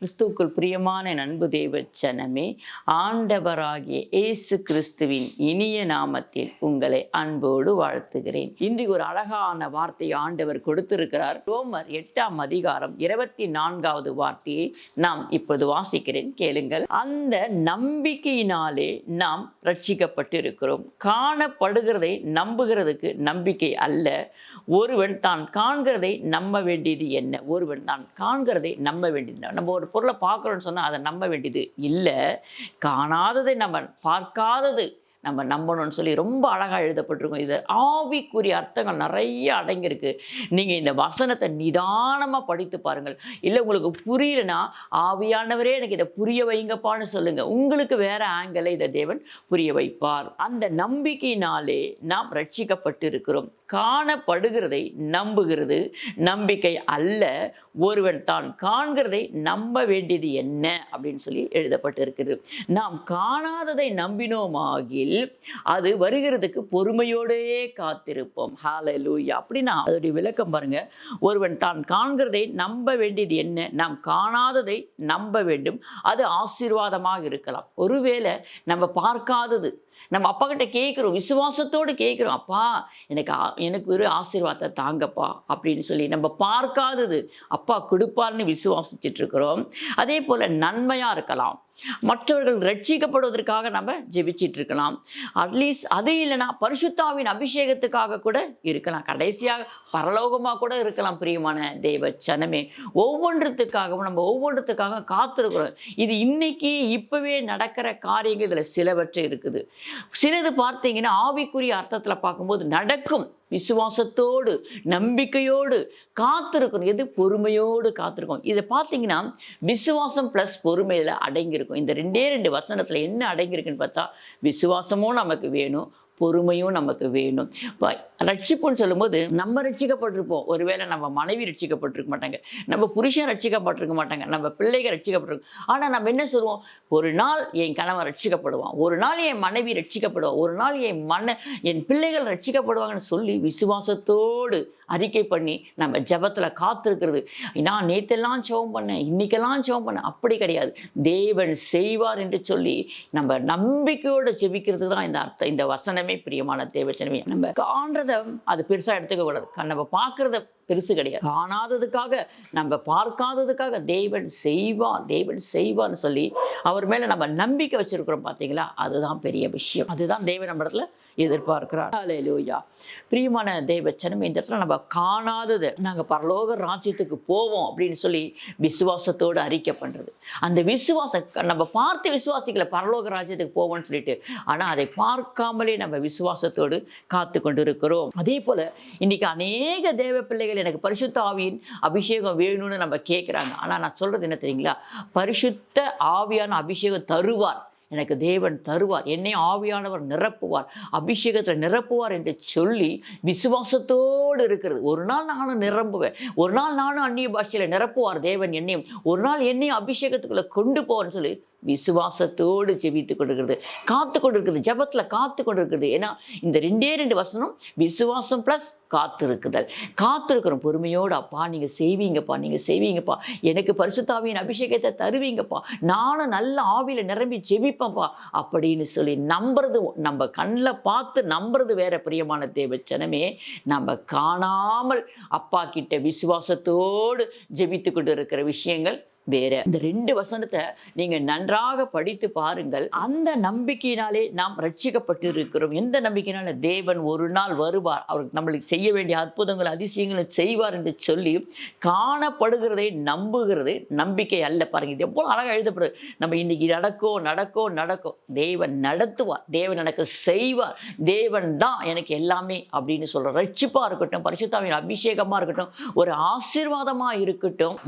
கிறிஸ்துவுக்குள் பிரியமான என் அன்பு தேவ ஜனமே, ஆண்டவராகிய இயேசு கிறிஸ்துவின் இனிய நாமத்தில் உங்களை அன்போடு வாழ்த்துகிறேன். இன்று ஒரு அழகான வார்த்தையை ஆண்டவர் கொடுத்திருக்கிறார். ரோமர் 8ஆம் அதிகாரம் 24வது வார்த்தையை நாம் இப்போது வாசிக்கிறேன், கேளுங்கள். அந்த நம்பிக்கையினாலே நாம் ரட்சிக்கப்பட்டு இருக்கிறோம். காணப்படுகிறதை நம்புகிறதுக்கு நம்பிக்கை அல்ல. ஒருவன் தான் காண்கிறதை நம்ப வேண்டியது என்ன? ஒருவன் தான் காண்கிறதை நம்ப வேண்டியது. நம்ம ஒரு பொருளை பார்க்குறோன்னு சொன்னால் அதை நம்ப வேண்டியது இல்லை. காணாததை நம்ம பார்க்காதது நம்ம நம்பணும்னு சொல்லி ரொம்ப அழகாக எழுதப்பட்டிருக்கும். இது ஆவிக்குரிய அர்த்தங்கள் நிறைய அடங்கியிருக்கு. நீங்கள் இந்த வசனத்தை நிதானமாக படித்து பாருங்கள். இல்லை உங்களுக்கு புரியலனா ஆவியானவரே எனக்கு இதை புரிய வைங்கப்பான்னு சொல்லுங்கள். உங்களுக்கு வேறு ஆங்கிளில் இதை தேவன் புரிய வைப்பார். அந்த நம்பிக்கையினாலே நாம் ரட்சிக்கப்பட்டு இருக்கிறோம். காணப்படுகிறதை நம்புகிறது நம்பிக்கை அல்ல. ஒருவன் தான் காண்கிறதை நம்ப வேண்டியது என்ன அப்படின்னு சொல்லி எழுதப்பட்டிருக்கிறது. நாம் காணாததை நம்பினோமாகில் அது வருகிறதுக்கு பொறுமையோடே காத்திருப்போம். ஹல்லேலூயா. அப்படின்னா அதோடைய விளக்கம் பாருங்க. ஒருவன் தான் காண்கிறதை நம்ப வேண்டியது என்ன? நாம் காணாததை நம்ப வேண்டும். அது ஆசீர்வாதமாக இருக்கலாம். ஒருவேளை நம்ம பார்க்காதது நம்ம அப்பா கிட்ட கேட்குறோம், விசுவாசத்தோடு கேட்குறோம், அப்பா எனக்கு ஒரு ஆசீர்வாதத்தை தாங்கப்பா அப்படின்னு சொல்லி நம்ம பார்க்காதது அப்பா கொடுப்பார்னு விசுவாசிச்சுட்டு இருக்கிறோம். அதே போல் நன்மையாக இருக்கலாம். மற்றவர்கள் ரட்சிக்கப்படுவதற்காக நம்ம ஜெபிச்சிட்டு இருக்கலாம். அட்லீஸ்ட் அது இல்லைன்னா பரிசுத்தாவின் அபிஷேகத்துக்காக கூட இருக்கலாம். கடைசியாக பரலோகமாக கூட இருக்கலாம். பிரியமான தேவ ஜனமே, ஒவ்வொன்றுத்துக்காகவும் நம்ம ஒவ்வொன்றுத்துக்காக காத்திருக்கிறோம். இது இன்னைக்கு இப்பவே நடக்கிற காரியங்கள் இதில் சிலவற்றை இருக்குது. சிலது பார்த்தீங்கன்னா ஆவிக்குரிய அர்த்தத்தில் பார்க்கும்போது நடக்கும். விசுவாசத்தோடு நம்பிக்கையோடு காத்திருக்கணும். எது? பொறுமையோடு காத்திருக்கணும். இதை பார்த்தீங்கன்னா விசுவாசம் ப்ளஸ் பொறுமையில் அடங்கியிருக்கும். இந்த ரெண்டு வசனத்தில் என்ன அடங்கியிருக்குன்னு பார்த்தா, விசுவாசமும் நமக்கு வேணும், பொறுமையும் நமக்கு வேணும். ரட்சிப்புன்னு சொல்லும்போது நம்ம ரட்சிக்கப்பட்டிருப்போம். ஒருவேளை நம்ம மனைவி ரட்சிக்கப்பட்டிருக்க மாட்டாங்க, நம்ம புருஷன் ரட்சிக்கப்பட்டிருக்க மாட்டாங்க, நம்ம பிள்ளைகள் ரட்சிக்கப்பட்டிருக்கோம். ஆனால் நம்ம என்ன சொல்லுவோம்? ஒரு நாள் என் கணவன் ரட்சிக்கப்படுவான், ஒரு நாள் என் மனைவி ரட்சிக்கப்படுவான், ஒரு நாள் என் பிள்ளைகள் ரட்சிக்கப்படுவாங்கன்னு சொல்லி விசுவாசத்தோடு அறிக்கை பண்ணி நம்ம ஜபத்தில் காத்திருக்கிறது. நான் நேற்றெல்லாம் ஜெபம் பண்ணேன், இன்னைக்கெல்லாம் ஜெபம் பண்ணேன், அப்படி கிடையாது. தேவன் செய்வார் என்று சொல்லி நம்ம நம்பிக்கையோடு ஜெபிக்கிறது தான் இந்த அர்த்தம். இந்த வசனமே பிரியமான தேவச்சனமே. நம்ம காண்றத அது பெருசாக எடுத்துக்க கூடாது. நம்ம பார்க்கறத பெருசு கிடையாது. காணாததுக்காக நம்ம பார்க்காததுக்காக தேவன் செய்வார்னு சொல்லி அவர் மேலே நம்ம நம்பிக்கை வச்சிருக்கிறோம். பார்த்தீங்களா? அதுதான் பெரிய விஷயம். அதுதான் தேவன் நம்ம இடத்துல எதிர்பார்க்கிறார். ஹல்லேலூயா. பிரியமான தேவ ஜனமே, இந்த இடத்துல நம்ம காணாததை நாங்கள் பரலோக ராஜ்யத்துக்கு போவோம் அப்படின்னு சொல்லி விசுவாசத்தோடு அறிக்கை பண்ணுறது. அந்த விசுவாசம் நம்ம பார்த்து விசுவாசிக்கல பரலோக ராஜ்யத்துக்கு போவோம்னு சொல்லிட்டு, ஆனால் அதை பார்க்காமலே நம்ம விசுவாசத்தோடு காத்து கொண்டு இருக்கிறோம். அதே போல் இன்னைக்கு அநேக தேவ பிள்ளைகள் எனக்கு பரிசுத்த ஆவியின் அபிஷேகம் வேணும்னு நம்ம கேட்குறாங்க. ஆனால் நான் சொல்கிறது என்ன தெரியுங்களா? பரிசுத்த ஆவியான அபிஷேகம் தருவார். எனக்கு தேவன் தருவார், என்னை ஆவியானவர் நிரப்புவார், அபிஷேகத்தில் நிரப்புவார் என்று சொல்லி விசுவாசத்தோடு இருக்கிறது. ஒரு நாள் நானும் நிரம்புவேன், ஒரு நாள் நானும் அந்நிய பாஷையில் நிரப்புவார் தேவன் என்னையும், ஒரு நாள் என்னையும் அபிஷேகத்துக்குள்ளே கொண்டு போவார்னு சொல்லி விசுவாசத்தோடு ஜெபித்து கொண்டிருக்கிறது, காத்து கொண்டிருக்கிறது, ஜபத்தில் காத்து கொண்டிருக்கிறது. ஏன்னா இந்த ரெண்டு வசனம் விசுவாசம் ப்ளஸ் காத்திருக்குதல். காத்திருக்கிறோம் பொறுமையோடு. அப்பா நீங்கள் செய்வீங்கப்பா, எனக்கு பரிசுத்தாவியின் அபிஷேகத்தை தருவீங்கப்பா, நானும் நல்ல ஆவியில் நிரம்பி ஜெபிப்பேன்ப்பா அப்படின்னு சொல்லி நம்புறது. நம்ம கண்ணில் பார்த்து நம்புறது வேற. பிரியமான தேவ ஜனமே, நம்ம காணாமல் அப்பா கிட்ட விசுவாசத்தோடு ஜெபித்து கொண்டு இருக்கிற விஷயங்கள் வேற. இந்த 2 வசனத்தை நீங்க நன்றாக படித்து பாருங்கள். அந்த நம்பிக்கையினாலே நாம் ரட்சிக்கப்பட்டு இருக்கிறோம். எந்த நம்பிக்கையினால? தேவன் ஒரு நாள் வருவார், அவர் நம்மளுக்கு செய்ய வேண்டிய அற்புதங்கள் அதிசயங்களை செய்வார் என்று சொல்லி காணப்படுகிறதை நம்புகிறது நம்பிக்கை அல்ல. பாருங்க, இது எவ்வளவு அழகாக எழுதப்படுது. நம்ம இன்னைக்கு நடக்கும், தேவன் நடத்துவார், தேவன் எனக்கு செய்வார், தேவன் தான் எனக்கு எல்லாமே அப்படின்னு சொல்ற ரட்சிப்பா இருக்கட்டும், பரிசுத்தாவின் அபிஷேகமா இருக்கட்டும், ஒரு ஆசீர்வாதமா இருக்கட்டும்,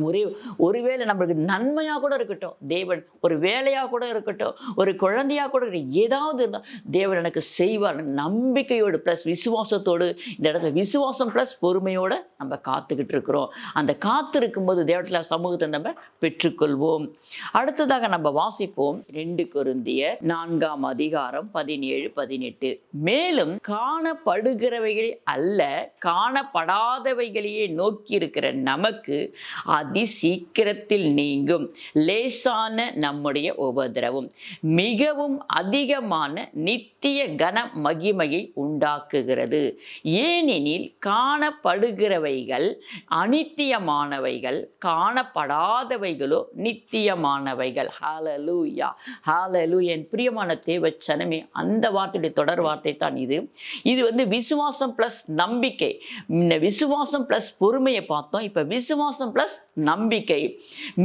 ஒருவேளை நம்ம நன்மையாக கூட இருக்கட்டும், தேவன் ஒரு வேலையாக கூட இருக்கட்டும், ஒரு குழந்தையாக கூட இருக்கட்டும், ஏதாவது இருந்தால் தேவன் எனக்கு செய்வார். நம்பிக்கையோடு ப்ளஸ் விசுவாசத்தோடு, இந்த இடத்துல விசுவாசம் ப்ளஸ் பொறுமையோடு நம்ம காத்துக்கிட்டு இருக்கிறோம். அந்த காத்து இருக்கும்போது தேவத்தில் சமூகத்தை நம்ம பெற்றுக்கொள்வோம். அடுத்ததாக நம்ம வாசிப்போம் 2 கொரிந்தியர் 4ஆம் அதிகாரம் 17-18. மேலும் காணப்படுகிறவைகள் அல்ல, காணப்படாதவைகளையே நோக்கி இருக்கிற நமக்கு அதி சீக்கிரத்தில் நீங்கும். லேசான நம்முடைய உபத்திரவம் மிகவும் அதிகமான நித்திய கன மகிமையை உண்டாக்குகிறது. ஏனெனில் காணப்படுகிறவைகள் அநித்தியமானவைகள், காணப்படாதவைகளோ நித்தியமானவைகள். ஹல்லேலூயா, ஹல்லேலூயா. என் பிரியமான தேவச்சனமே, அந்த வார்த்தையுடைய தொடர் வார்த்தை தான் இது. இது விசுவாசம் பிளஸ் நம்பிக்கை. விசுவாசம் பிளஸ் பொறுமையை பார்த்தோம். இப்ப விசுவாசம் பிளஸ் நம்பிக்கை.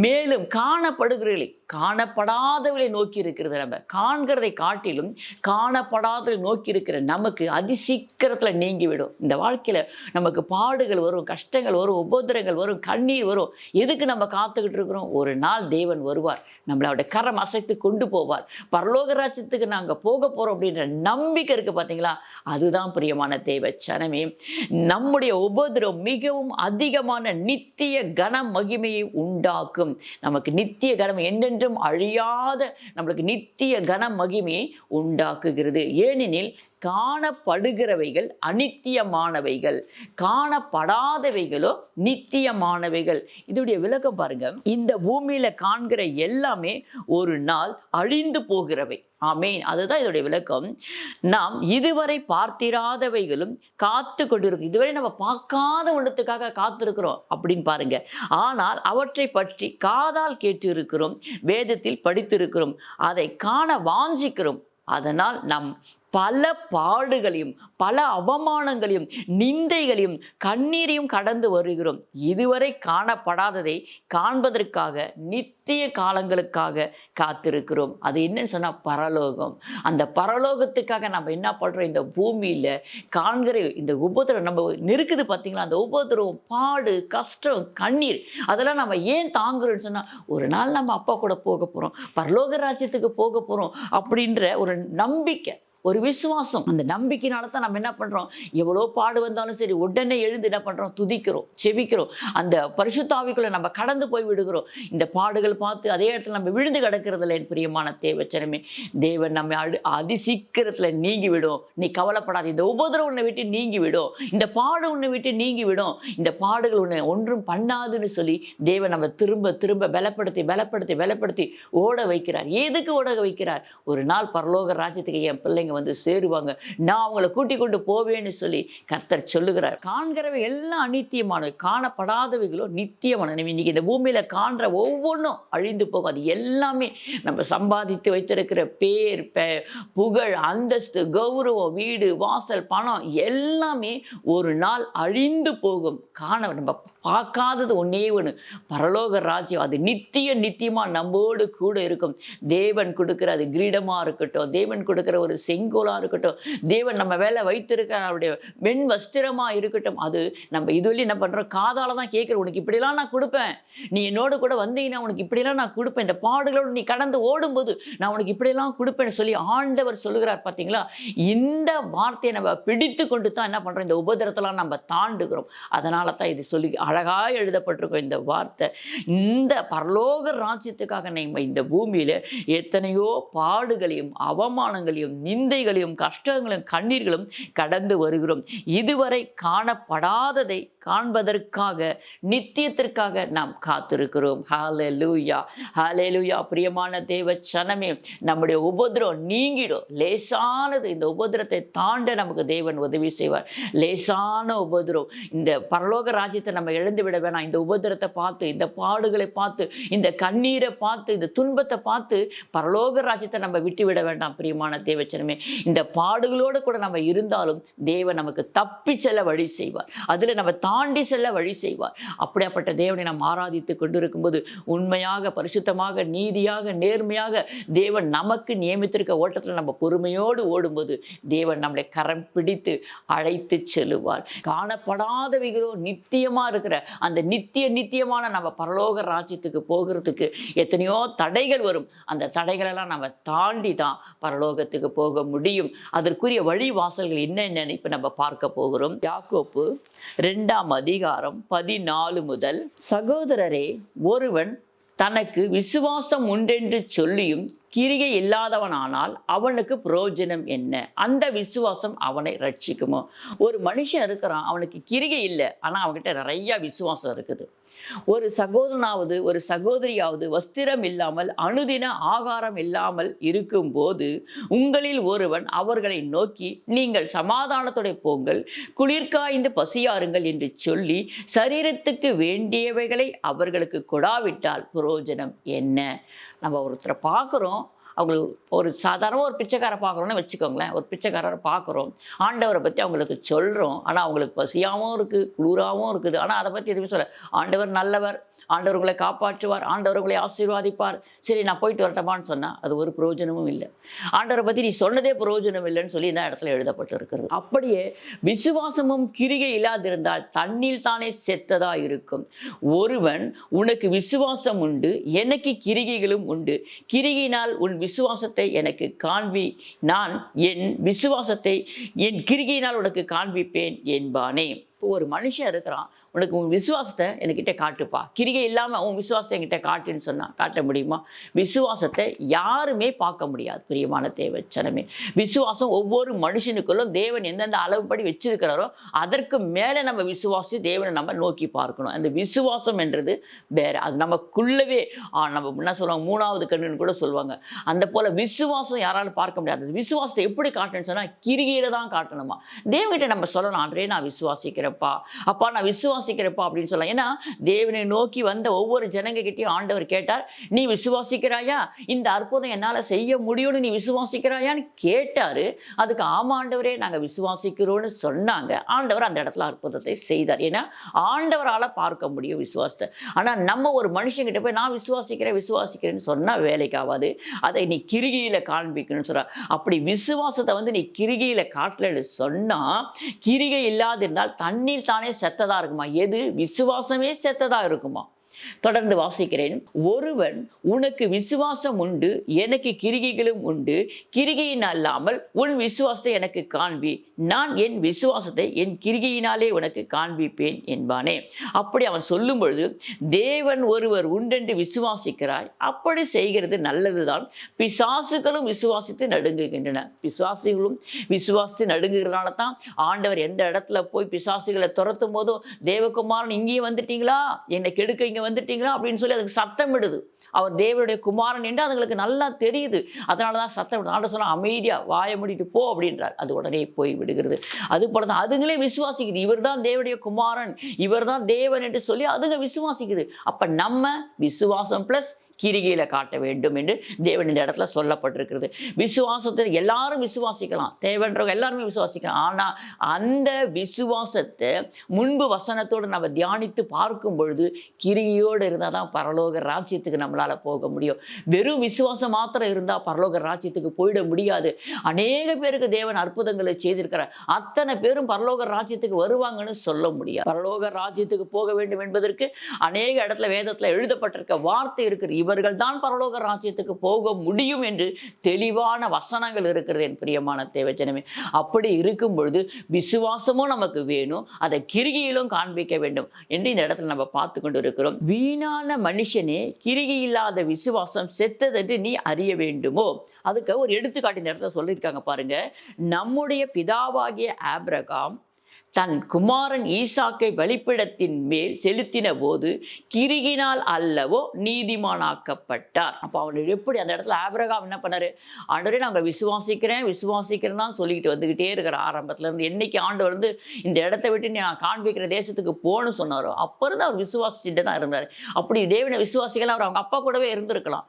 மேலும் காணப்படுகிறவர்களை, காணப்படாதவர்களை நோக்கி இருக்கிறது. நம்ம காண்கிறதை காட்டிலும் காணப்படாதவர்களை நோக்கி இருக்கிற நமக்கு அதிசீக்கிரத்தில் நீங்கிவிடும். இந்த வாழ்க்கையில நமக்கு பாடுகள் வரும், கஷ்டங்கள் வரும், உபத்திரங்கள் வரும், கண்ணீர் வரும். எதுக்கு நம்ம காத்துக்கிட்டு இருக்கிறோம்? ஒரு நாள் தேவன் வருவார், நம்மளை அவருடைய கரம் அசைத்து கொண்டு போவார். பரலோக ராஜ்யத்துக்கு நாங்க போக போறோம் அப்படின்ற நம்பிக்கை இருக்கு பார்த்தீங்களா? அதுதான் பிரியமான தேவச்சனமே. நம்முடைய உபத்திரம் மிகவும் அதிகமான நித்திய கன மகிமையை உண்டாக்கும். நமக்கு நித்திய கனம் என்றென்றும் அழியாத நம்மளுக்கு நித்திய கன மகிமையை உண்டாக்குகிறது. ஏனெனில் காணப்படுகிறவைகள் அநித்தியமானவைகள், காணப்படாதவைகளோ நித்தியமானவைகள். இதோடைய விளக்கம் பாருங்க. இந்த பூமியில காண்கிற எல்லாமே ஒரு நாள் அழிந்து போகிறவை. ஆமேன். அதுதான் இதோடைய விளக்கம். நாம் இதுவரை பார்த்திராதவைகளும் காத்து கொண்டிருக்கும். இதுவரை நம்ம பார்க்காத ஒன்றத்துக்காக காத்திருக்கிறோம் அப்படின்னு பாருங்க. ஆனால் அவற்றை பற்றி காதால் கேட்டு இருக்கிறோம், வேதத்தில் படித்திருக்கிறோம், அதை காண வாஞ்சிக்கிறோம். அதனால் நம் பல பாடுகளையும் பல அவமானங்களையும் நிந்தைகளையும் கண்ணீரையும் கடந்து வருகிறோம். இதுவரை காணப்படாததை காண்பதற்காக நித்திய காலங்களுக்காக காத்திருக்கிறோம். அது என்னன்னு சொன்னா பரலோகம். அந்த பரலோகத்துக்காக நம்ம என்ன பண்றோம்? இந்த பூமியில காண்கிற இந்த உபத்திரம் நம்ம நெருக்குது பார்த்தீங்களா? அந்த உபத்திரம், பாடு, கஷ்டம், கண்ணீர், அதெல்லாம் நம்ம ஏன் தாங்குறோம்னு சொன்னா, ஒரு நாள் நம்ம அப்பா கூட போக போறோம், பரலோக ராஜ்யத்துக்கு போக போறோம் அப்படின்ற ஒரு நம்பிக்கை, ஒரு விசுவாசம். அந்த நம்பிக்கையினால தான் நம்ம என்ன பண்றோம்? எவ்வளோ பாடு வந்தாலும் சரி உடனே எழுந்து என்ன பண்றோம்? துதிக்கிறோம், செபிக்கிறோம். அந்த பரிசுத்த ஆவிக்குள்ள நம்ம கடந்து போய் விடுகிறோம். இந்த பாடுகள் பார்த்து அதே இடத்துல நம்ம விழுந்து கிடக்கிறதுல என் பிரியமான தேவச்சனமே, தேவன் நம்ம அதிசீக்கிரத்துல நீங்கி விடும். நீ கவலைப்படாது. இந்த உபத்திரம் உன்னை விட்டு நீங்கி விடும். இந்த பாடு உன்னை விட்டு நீங்கி விடும். இந்த பாடுகள் உன்னை ஒன்றும் பண்ணாதுன்னு சொல்லி தேவன் நம்ம திரும்ப திரும்ப பலப்படுத்தி பலப்படுத்தி பலப்படுத்தி ஓட வைக்கிறார். எதுக்கு ஓட வைக்கிறார்? ஒரு நாள் பரலோக ராஜ்யத்துக்கு என் பிள்ளைங்க சேருவாங்க, நான் அவங்களை கூட்டிக் கொண்டு போவேன்னு சொல்லி கர்த்தர் சொல்லுகிறார். காண்கிறவை எல்லாம் அநித்தியமானவை, காணப்படாதவைகளோ நித்தியமானவை. இன்னைக்கு இந்த பூமியில காண்ற ஒவ்வொன்றும் அழிந்து போகும். அது எல்லாமே நம்ம சம்பாதித்து வைத்திருக்கிற பேர், புகழ், அந்தஸ்து, கௌரவம், வீடு, வாசல், பணம் எல்லாமே ஒரு நாள் அழிந்து போகும். நம்ம பார்க்காதது ஒன்னே ஒன்று, பரலோக ராஜ்யம். அது நித்தியமா நம்மோடு கூட இருக்கும். தேவன் கொடுக்கிற அது கிரீடமா இருக்கட்டும், தேவன் கொடுக்கிற ஒரு செங்கோலா இருக்கட்டும், தேவன் நம்ம வேலை வைத்திருக்கிற அவருடைய வெண் வஸ்திரமா இருக்கட்டும், அது நம்ம இதுவரையும் என்ன பண்றோம்? காதால தான் கேட்கிறோம். உனக்கு இப்படிலாம் நான் கொடுப்பேன், நீ என்னோடு கூட வந்தீங்கன்னா உனக்கு இப்படிலாம் நான் கொடுப்பேன், இந்த பாடுகளோடு நீ கடந்து ஓடும்போது நான் உனக்கு இப்படிலாம் கொடுப்பேன்னு சொல்லி ஆண்டவர் சொல்லுகிறார். பார்த்தீங்களா? இந்த வார்த்தையை நம்ம பிடித்து கொண்டு தான் என்ன பண்றோம்? இந்த உபத்திரத்தெல்லாம் நம்ம தாண்டுகிறோம். அதனால தான் இது சொல்லி அழகாய் எழுதப்பட்டிருக்கும் இந்த வார்த்தை. இந்த பரலோக ராஜ்யத்துக்காக நம்ம இந்த பூமியில எத்தனையோ பாடுகளையும் அவமானங்களையும் நிந்தைகளையும் கஷ்டங்களையும் கண்ணீர்களும் கடந்து வருகிறோம். இதுவரை காணப்படாததை காண்பதற்காக நித்தியத்திற்காக நாம் காத்திருக்கிறோம். ஹல்லேலூயா, ஹல்லேலூயா. பிரியமான தேவச்சனமே, நம்முடைய உபத்திரம் நீங்கிடும். லேசானது. இந்த உபத்திரத்தை தாண்ட நமக்கு தேவன் உதவி செய்வார். லேசான உபத்திரம். இந்த பரலோக ராஜ்யத்தை நம்ம இழந்து விட வேணாம். இந்த உபத்திரத்தை பார்த்து, இந்த பாடுகளை பார்த்து, இந்த கண்ணீரை பார்த்து, இந்த துன்பத்தை பார்த்து பரலோக ராஜ்யத்தை நம்ம விட்டு விட வேண்டாம். பிரியமான தேவச்சனமே, இந்த பாடுகளோடு கூட நம்ம இருந்தாலும் தேவன் நமக்கு தப்பி செல்ல வழி செய்வார். அதுல நம்ம தாண்டி செல்ல வழி செய்வார். அப்படியாப்பட்ட தேவனை நாம் ஆராதித்து கொண்டிருக்கும்போது உண்மையாக, பரிசுத்தமாக, நீதியாக, நேர்மையாக தேவன் நமக்கு நியமித்திருக்க ஓட்டத்தில் நம்ம பொறுமையோடு ஓடும்போது தேவன் நம்மளை கரம் பிடித்து அழைத்து செல்லுவார். காணப்படாதவைகளோ நித்தியமா இருக்கிற அந்த நித்தியமான நம்ம பரலோக ராஜ்யத்துக்கு போகிறதுக்கு எத்தனையோ தடைகள் வரும். அந்த தடைகளெல்லாம் நம்ம தாண்டி தான் பரலோகத்துக்கு போக முடியும். அதற்குரிய வழி வாசல்கள் என்னென்னு இப்ப நம்ம பார்க்க போகிறோம். யாக்கோப்பு 2:14 முதல், சகோதரரே, ஒருவன் தனக்கு விசுவாசம் உண்டென்று சொல்லியும் கிரிகை இல்லாதவனானால் அவனுக்கு பிரயோஜனம் என்ன? அந்த விசுவாசம் அவனை ரட்சிக்குமோ? ஒரு மனுஷன் இருக்கிறான், அவனுக்கு கிரிகை இல்லை, ஆனால் அவன்கிட்ட நிறைய விசுவாசம் இருக்குது. ஒரு சகோதரனாவது ஒரு சகோதரியாவது வஸ்திரம் இல்லாமல் அனுதின ஆகாரம் இல்லாமல் இருக்கும்போது உங்களில் ஒருவன் அவர்களை நோக்கி, நீங்கள் சமாதானத்தோட போங்கள், குளிர்காய்ந்து பசியாருங்கள் என்று சொல்லி சரீரத்துக்கு வேண்டியவைகளை அவர்களுக்கு கொடாவிட்டால் பிரயோஜனம் என்ன? நம்ம ஒருத்தரை பார்க்குறோம், அவங்களுக்கு ஒரு சாதாரண ஒரு பிச்சைக்காரை பார்க்குறோன்னு வச்சுக்கோங்களேன். ஒரு பிச்சைக்காரரை பார்க்குறோம், ஆண்டவரை பற்றி அவங்களுக்கு சொல்கிறோம். ஆனால் அவங்களுக்கு பசியாகவும் இருக்குது, குளிராகவும் இருக்குது. ஆனால் அதை பற்றி எதுவுமே சொல்ல. ஆண்டவர் நல்லவர், ஆண்டவர் உங்களை காப்பாற்றுவார், ஆண்டவர் உங்களை ஆசீர்வாதிப்பார். சரி, நான் போயிட்டு வரட்டமான்னு சொன்னால் அது ஒரு பிரயோஜனமும் இல்லை. ஆண்டவரை பற்றி நீ சொன்னதே பிரயோஜனம் இல்லைன்னு சொல்லி இந்த இடத்துல எழுதப்பட்டு இருக்கிறது. அப்படியே விசுவாசமும் கிரிகை இல்லாதிருந்தால் தண்ணீர் தானே செத்ததா இருக்கும். ஒருவன், உனக்கு விசுவாசம் உண்டு, எனக்கு கிரிகைகளும் உண்டு, கிரிகையினால் உன் விசுவாசத்தை எனக்கு காண்பி, நான் என் விசுவாசத்தை என் கிரிகையினால் உனக்கு காண்பிப்பேன் என்பானே. ஒரு மனுஷன் இருக்கிறான், உனக்கு உன் விசுவாசத்தை என்கிட்ட காட்டுப்பா, கிரிகை இல்லாமல் உன் விசுவாசத்தை என்கிட்ட காட்டுன்னு சொன்னால் காட்ட முடியுமா? விசுவாசத்தை யாருமே பார்க்க முடியாது. பிரியமான தேவச்சனமே, விசுவாசம் ஒவ்வொரு மனுஷனுக்குள்ளும் தேவன் எந்தெந்த அளவுப்படி வச்சிருக்கிறாரோ அதற்கு மேலே நம்ம விசுவாசி தேவனை நம்ம நோக்கி பார்க்கணும். அந்த விசுவாசம் என்றது வேற, அது நமக்குள்ளவே நம்ம என்ன சொல்லுவாங்க, மூணாவது கண்ணுன்னு கூட சொல்லுவாங்க. அந்த போல விசுவாசம் யாராலும் பார்க்க முடியாது. விசுவாசத்தை எப்படி காட்டணும்னு சொன்னால் கிரிகையில தான் காட்டணுமா. தேவன்கிட்ட நம்ம சொல்லலாம், ஆண்டவரே நான் விசுவாசிக்கிறேன்ப்பா, அப்பா நான் விசுவாசிக்கிறப்பா அப்படின்னு சொல்லலாம். ஏன்னா தேவனை நோக்கி வந்த ஒவ்வொரு ஜனங்க கிட்டையும் ஆண்டவர் கேட்டார், நீ விசுவாசிக்கிறாயா, இந்த அற்புதம் என்னால் செய்ய முடியும்னு நீ விசுவாசிக்கிறாயான்னு கேட்டாரு. அதுக்கு ஆமா ஆண்டவரே நாங்கள் விசுவாசிக்கிறோன்னு சொன்னாங்க. ஆண்டவர் அந்த இடத்துல அற்புதத்தை செய்தார். ஏன்னா ஆண்டவரால் பார்க்க முடியும் விசுவாசத்தை. ஆனால் நம்ம ஒரு மனுஷங்கிட்ட போய் நான் விசுவாசிக்கிறேன்னு சொன்னால் வேலைக்கு ஆகாது. அதை நீ கிரிகையில் காண்பிக்கணும்னு சொல்ற. அப்படி விசுவாசத்தை நீ கிரிகையில் காட்டலன்னு சொன்னால், கிரிகை இல்லாதிருந்தால் தண்ணீர் தானே செத்ததா இருக்குமா? எது? விசுவாசமே செத்ததா இருக்குமா? தொடர்ந்து வாசிக்கிறேன். ஒருவன், உனக்கு விசுவாசம் உண்டு, எனக்கு கிரிகைகளும் உண்டு, கிரிகையின் அல்லாமல் உன் விசுவாசத்தை எனக்கு காண்பி, நான் என் விசுவாசத்தை என் கிரிகையினாலே உனக்கு காண்பிப்பேன் என்பானே. அப்படி அவன் சொல்லும் பொழுது, தேவன் ஒருவர் உண்டென்று விசுவாசிக்கிறாய், அப்படி செய்கிறது நல்லதுதான், பிசாசுகளும் விசுவாசித்து நடுங்குகின்றன. பிசாசுகளும் விசுவாசித்து நடுங்குகிறதுனால தான் ஆண்டவர் எந்த இடத்துல போய் பிசாசுகளை துரத்தும் போதும், தேவகுமாரன் இங்கேயும் வந்துட்டீங்களா, என்னை கெடுக்க இங்கே வந்துட்டீங்களா அப்படின்னு சொல்லி அதுக்கு சத்தமிடுது. அவர் தேவனுடைய குமாரன் என்று அதுங்களுக்கு நல்லா தெரியுது. அதனால தான் சத்தம். ஆண்டவர் சொன்னா அமைதியா வாயை மூடிட்டு போ அப்படின்றார். அது உடனே போய் விடுகிறது. அது போல தான் அதுங்களே விசுவாசிக்குது, இவர் தான் தேவனுடைய குமாரன், இவர் தான் தேவன் என்று சொல்லி அதுங்க விசுவாசிக்குது. அப்ப நம்ம விசுவாசம் பிளஸ் கிரிகையில காட்ட வேண்டும் என்று தேவன் இந்த இடத்துல சொல்லப்பட்டிருக்கிறது. விசுவாசத்தை எல்லாரும் விசுவாசிக்கலாம், தேவன்றவங்க எல்லாருமே விசுவாசிக்கலாம். ஆனா அந்த விசுவாசத்தை முன்பு வசனத்தோடு நம்ம தியானித்து பார்க்கும் பொழுது கிரிகையோடு இருந்தால் தான் பரலோக ராஜ்யத்துக்கு நம்மளால போக முடியும். வெறும் விசுவாசம் மாத்திரம் இருந்தால் பரலோக ராஜ்யத்துக்கு போயிட முடியாது. அநேக பேருக்கு தேவன் அற்புதங்களை செய்திருக்கிறார், அத்தனை பேரும் பரலோக ராஜ்யத்துக்கு வருவாங்கன்னு சொல்ல முடியாது. பரலோக ராஜ்யத்துக்கு போக வேண்டும் என்பதற்கு அநேக இடத்துல வேதத்துல எழுதப்பட்டிருக்க வார்த்தை இருக்குது. இவர்கள் தான் பரலோக ராஜ்யத்துக்கு போக முடியும் என்று தெளிவான வசனங்கள் இருக்கிறது. என் பிரியமான தேவஜனமே, அப்படி இருக்கும் பொழுது விசுவாசமும் நமக்கு வேணும், அதை கிரிகையிலும் காண்பிக்க வேண்டும் என்று இந்த இடத்துல நம்ம பார்த்து கொண்டு இருக்கிறோம். வீணான மனுஷனே, கிரிகை இல்லாத விசுவாசம் செத்ததென்று நீ அறிய வேண்டுமோ. அதுக்கு ஒரு எடுத்துக்காட்டு இந்த இடத்துல சொல்லியிருக்காங்க பாருங்க. நம்முடைய பிதாவாகிய ஆபிரகாம் தன் குமாரன் ஈசாக்கை பலிபீடத்தின் மேல் செலுத்தின போது கிரிகினால் அல்லவோ நீதிமானாக்கப்பட்டார். அப்போ அவர் எப்படி அந்த இடத்துல ஆபிரகாம் என்ன பண்ணாரு? ஆண்டவரே நாங்கள் விசுவாசிக்கிறேன் தான் சொல்லிக்கிட்டு வந்துக்கிட்டே இருக்கிற ஆரம்பத்துல இருந்து. என்னைக்கு ஆண்டவர் இந்த இடத்த விட்டு நான் காண்பிக்கிற தேசத்துக்கு போகணும்னு சொன்னாரோ அப்போ இருந்து அவர் விசுவாசிச்சுட்டு தான் இருந்தார். அப்படி தேவனை விசுவாசிக்கலாம், அவர் அவங்க அப்பா கூடவே இருந்திருக்கலாம்.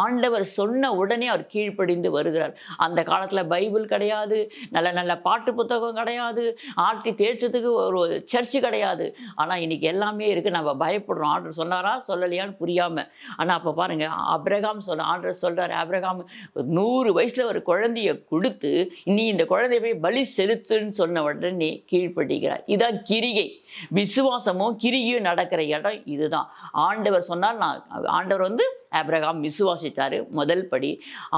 ஆண்டவர் சொன்ன உடனே அவர் கீழ்ப்படிந்து வருகிறார். அந்த காலத்தில் பைபிள் கிடையாது, நல்ல நல்ல பாட்டு புத்தகம் கிடையாது, ஆர்த்தி தேற்றத்துக்கு ஒரு சர்ச்சு கிடையாது. ஆனால் இன்னைக்கு எல்லாமே இருக்குது. நம்ம பயப்படுறோம், ஆண்டவர் சொன்னாரா சொல்லலையான்னு புரியாமல். ஆனால் அப்போ பாருங்க, ஆண்டவர் சொல்கிறார், ஆபிரகாம் 100 வயசில் ஒரு குழந்தைய கொடுத்து நீ இந்த குழந்தைய போய் பலி செலுத்துன்னு சொன்ன உடனே கீழ்ப்படிக்கிறார். இதான் கிரிகை. விசுவாசமும் கிரிகையும் நடக்கிற இடம் இதுதான். ஆண்டவர் சொன்னால் ஆண்டவர் ஆபிரகாம் விசுவாசித்தாரு. முதல் படி.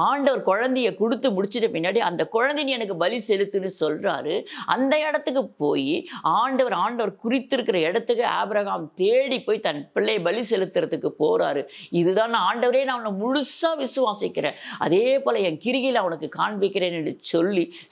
ஆண்டவர் குழந்தைய கொடுத்து முடிச்சிட்ட பின்னாடி அந்த குழந்தைய எனக்கு பலி செலுத்துன்னு சொல்றாரு. அந்த இடத்துக்கு போய் ஆண்டவர் குறித்திருக்கிற இடத்துக்கு ஆபிரகாம் தேடி போய் தன் பிள்ளையை பலி செலுத்துறதுக்கு போறாரு. இதுதான் ஆண்டவரே, நான் அவனை முழுசா விசுவாசிக்கிறேன், அதே போல என் கிரிகையில் அவனுக்கு காண்பிக்கிறேன் என்று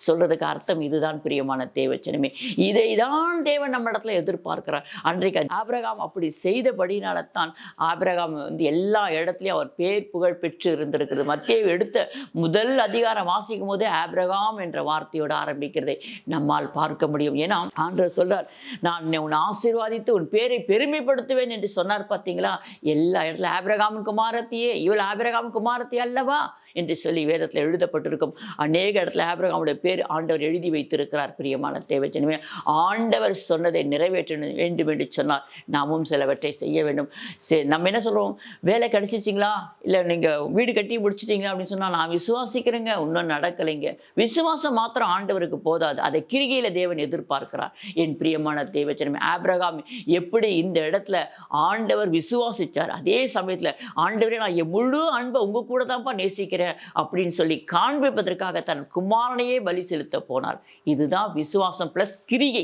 சொல்றதுக்கு அர்த்தம் இதுதான் பிரியமான தேவச்சனமே. இதை தான் தேவன் நம்ம இடத்துல எதிர்பார்க்கிறார். அன்றைக்கு ஆபிரகாம் அப்படி செய்தபடினால தான் ஆபிரகாம் எல்லா இடத்துலையும் அவர் பேர் புகழ் பெற்று இருந்திருக்கிறது. மத்தேயு எடுத்த முதல் அதிகாரம் வாசிக்கும் போதே ஆபிரகாம் என்ற வார்த்தையோடு ஆரம்பிக்கிறதை நம்மால் பார்க்க முடியும். ஏன்னா ஆண்டவர் சொல்றார், நான் உன்னை ஆசீர்வாதித்து உன் பேரை பெருமைப்படுத்துவேன் என்று சொன்னார். பார்த்தீங்களா? எல்லா இடத்துல ஆபிரகாம் குமாரத்தியே, இவள் ஆபிரகாம் குமாரத்தி அல்லவா என்று சொல்லி வேதத்தில் எழுதப்பட்டிருக்கும். அநேக இடத்துல ஆபிரகாமுடைய பேர் ஆண்டவர் எழுதி வைத்திருக்கிறார். பிரியமான தேவஜனமே, ஆண்டவர் சொன்னதை நிறைவேற்ற வேண்டும் என்று சொன்னால் நாமும் சிலவற்றை செய்ய வேண்டும். நம்ம என்ன சொல்றோம், வேலை கிடைச்சிச்சிங்களா, இல்லை நீங்கள் வீடு கட்டி முடிச்சிட்டிங்களா அப்படின்னு சொன்னால், நான் விசுவாசிக்கிறேங்க, இன்னும் நடக்கலைங்க. விசுவாசம் மாத்திரம் ஆண்டவருக்கு போதாது, அதை கிரிகையில தேவன் எதிர்பார்க்கிறார். என் பிரியமான தேவஜனமே, ஆபிரகாம் எப்படி இந்த இடத்துல ஆண்டவர் விசுவாசிச்சார், அதே சமயத்தில் ஆண்டவரே நான் என் முழு அன்பை உங்க கூட தான்ப்பா நேசிக்கிறேன் அப்படின்னு சொல்லி காண்பிப்பதற்காக தன் குமாரனையே பலி செலுத்த போனார். இதுதான் விசுவாசம் பிளஸ் கிரிகை.